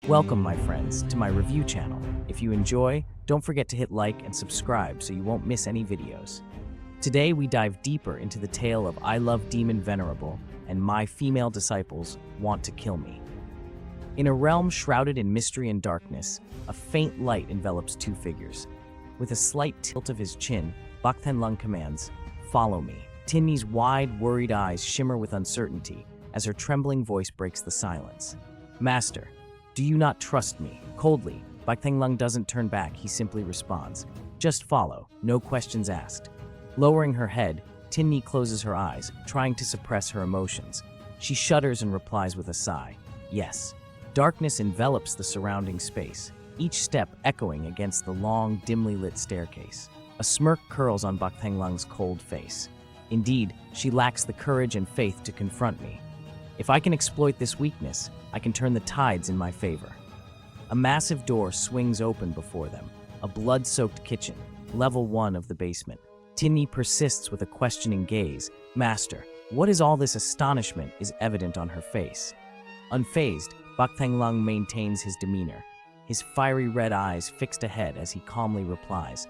Welcome, my friends, to my review channel. If you enjoy, don't forget to hit like and subscribe so you won't miss any videos. Today, we dive deeper into the tale of I Love Demon Venerable and My Female Disciples Want to Kill Me. In a realm shrouded in mystery and darkness, a faint light envelops two figures. With a slight tilt of his chin, Bak Lung commands, "Follow me." Tinni's wide, worried eyes shimmer with uncertainty as her trembling voice breaks the silence. "Master, do you not trust me?" Coldly, Bak Lung doesn't turn back, he simply responds, "Just follow, no questions asked." Lowering her head, Tinni closes her eyes, trying to suppress her emotions. She shudders and replies with a sigh, "Yes." Darkness envelops the surrounding space, each step echoing against the long, dimly lit staircase. A smirk curls on Bak Lung's cold face. Indeed, she lacks the courage and faith to confront me. If I can exploit this weakness, I can turn the tides in my favor. A massive door swings open before them, a blood-soaked kitchen, level 1 of the basement. Tinni persists with a questioning gaze. "Master, what is all this?" Astonishment is evident on her face. Unfazed, Bak Lung maintains his demeanor, his fiery red eyes fixed ahead as he calmly replies,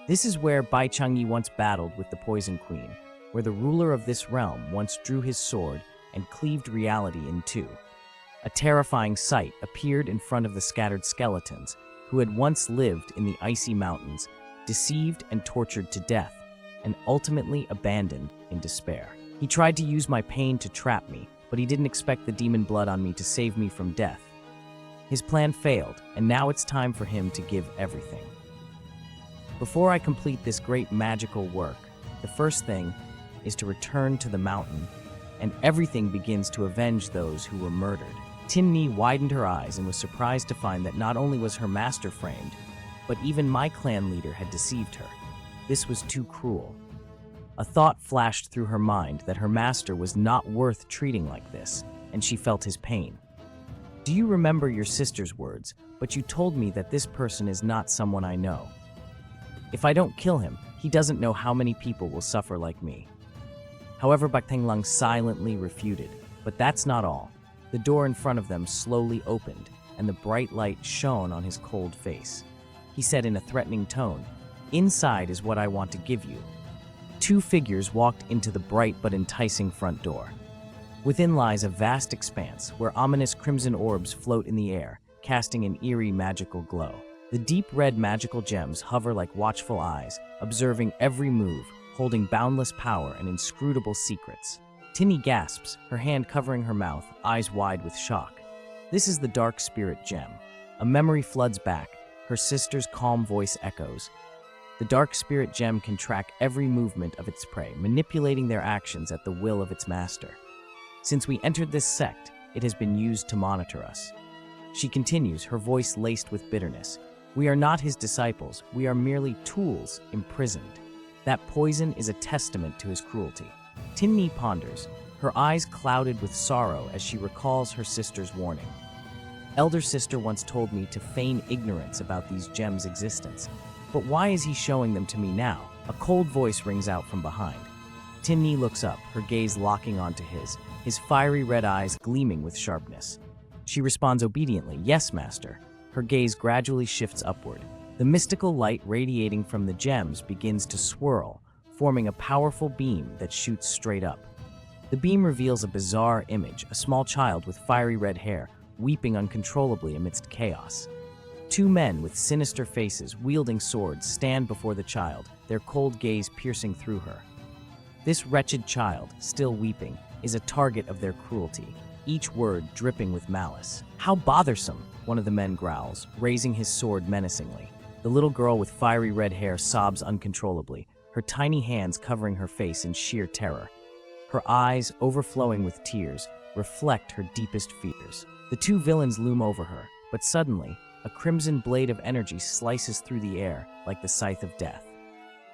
"This is where Bai Changyi once battled with the Poison Queen, where the ruler of this realm once drew his sword and cleaved reality in two." A terrifying sight appeared in front of the scattered skeletons, who had once lived in the icy mountains, deceived and tortured to death, and ultimately abandoned in despair. He tried to use my pain to trap me, but he didn't expect the demon blood on me to save me from death. His plan failed, and now it's time for him to give everything. Before I complete this great magical work, the first thing is to return to the mountain, and everything begins to avenge those who were murdered. Tinni widened her eyes and was surprised to find that not only was her master framed, but even my clan leader had deceived her. This was too cruel. A thought flashed through her mind that her master was not worth treating like this, and she felt his pain. "Do you remember your sister's words? But you told me that this person is not someone I know. If I don't kill him, he doesn't know how many people will suffer like me." However, Bak Lung silently refuted. But that's not all. The door in front of them slowly opened, and the bright light shone on his cold face. He said in a threatening tone, "Inside is what I want to give you." Two figures walked into the bright but enticing front door. Within lies a vast expanse where ominous crimson orbs float in the air, casting an eerie magical glow. The deep red magical gems hover like watchful eyes, observing every move, holding boundless power and inscrutable secrets. Tinni gasps, her hand covering her mouth, eyes wide with shock. This is the Dark Spirit Gem. A memory floods back, her sister's calm voice echoes. The Dark Spirit Gem can track every movement of its prey, manipulating their actions at the will of its master. Since we entered this sect, it has been used to monitor us. She continues, her voice laced with bitterness. "We are not his disciples, we are merely tools imprisoned. That poison is a testament to his cruelty." Tinni ponders, her eyes clouded with sorrow as she recalls her sister's warning. "Elder sister once told me to feign ignorance about these gems' existence. But why is he showing them to me now?" A cold voice rings out from behind. Tinni looks up, her gaze locking onto his fiery red eyes gleaming with sharpness. She responds obediently, "Yes, master." Her gaze gradually shifts upward. The mystical light radiating from the gems begins to swirl, forming a powerful beam that shoots straight up. The beam reveals a bizarre image, a small child with fiery red hair, weeping uncontrollably amidst chaos. Two men with sinister faces, wielding swords, stand before the child, their cold gaze piercing through her. This wretched child, still weeping, is a target of their cruelty, each word dripping with malice. "How bothersome!" one of the men growls, raising his sword menacingly. The little girl with fiery red hair sobs uncontrollably, her tiny hands covering her face in sheer terror. Her eyes, overflowing with tears, reflect her deepest fears. The two villains loom over her, but suddenly, a crimson blade of energy slices through the air like the scythe of death.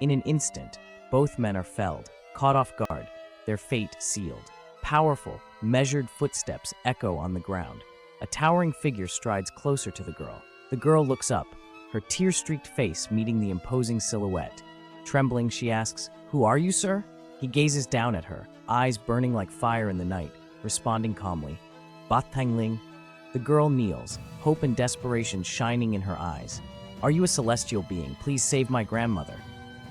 In an instant, both men are felled, caught off guard, their fate sealed. Powerful, measured footsteps echo on the ground. A towering figure strides closer to the girl. The girl looks up, her tear-streaked face meeting the imposing silhouette. Trembling, she asks, "Who are you, sir?" He gazes down at her, eyes burning like fire in the night, responding calmly, "Bat Ling, The girl kneels, hope and desperation shining in her eyes. Are you a celestial being? Please save my grandmother.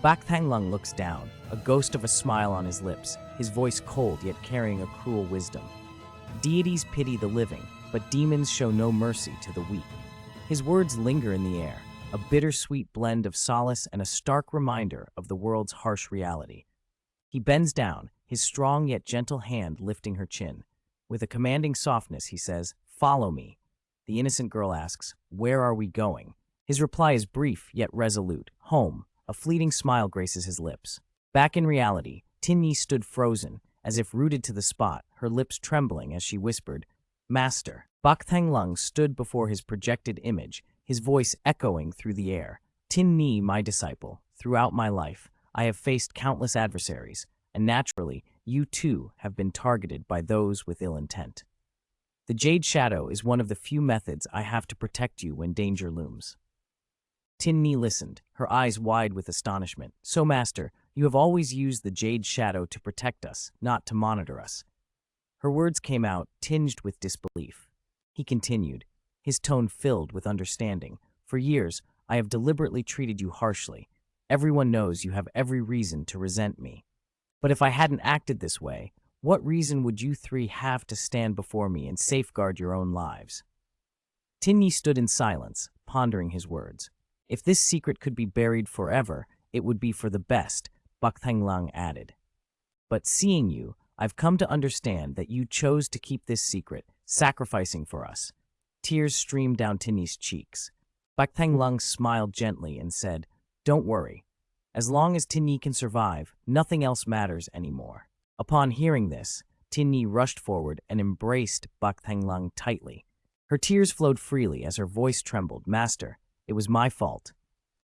Bak Thanglung looks down, a ghost of a smile on his lips, his voice cold yet carrying a cruel wisdom. Deities pity the living, but demons show no mercy to the weak. His words linger in the air, a bittersweet blend of solace and a stark reminder of the world's harsh reality. He bends down, his strong yet gentle hand lifting her chin. With a commanding softness, he says, "Follow me." The innocent girl asks, "Where are we going?" His reply is brief yet resolute, "Home." A fleeting smile graces his lips. Back in reality, Tin Yi stood frozen, as if rooted to the spot, her lips trembling as she whispered, "Master." Bak Thanglung stood before his projected image, his voice echoing through the air. "Tin Yi, my disciple, throughout my life, I have faced countless adversaries, and naturally, you too have been targeted by those with ill intent. The Jade Shadow is one of the few methods I have to protect you when danger looms." Tin Yi listened, her eyes wide with astonishment. "So, Master, you have always used the Jade Shadow to protect us, not to monitor us." Her words came out, tinged with disbelief. He continued, his tone filled with understanding. "For years, I have deliberately treated you harshly. Everyone knows you have every reason to resent me. But if I hadn't acted this way, what reason would you three have to stand before me and safeguard your own lives?" Tin Yi stood in silence, pondering his words. "If this secret could be buried forever, it would be for the best," Bak Thanglung added. "But seeing you, I've come to understand that you chose to keep this secret, sacrificing for us." Tears streamed down Tin Yi's cheeks. Bak Thanglung smiled gently and said, "Don't worry. As long as Tin Yi can survive, nothing else matters anymore." Upon hearing this, Tin Yi rushed forward and embraced Bak Thanglung tightly. Her tears flowed freely as her voice trembled. "Master, it was my fault."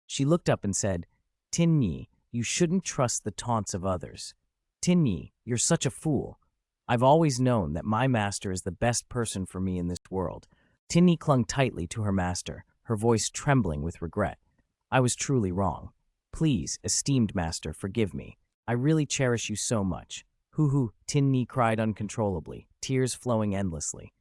She looked up and said, "Tin Yi, you shouldn't trust the taunts of others. Tin Yi, you're such a fool. I've always known that my master is the best person for me in this world." Tin Yi clung tightly to her master, her voice trembling with regret. "I was truly wrong. Please, esteemed master, forgive me. I really cherish you so much." "Hoo hoo," Tin Yi cried uncontrollably, tears flowing endlessly.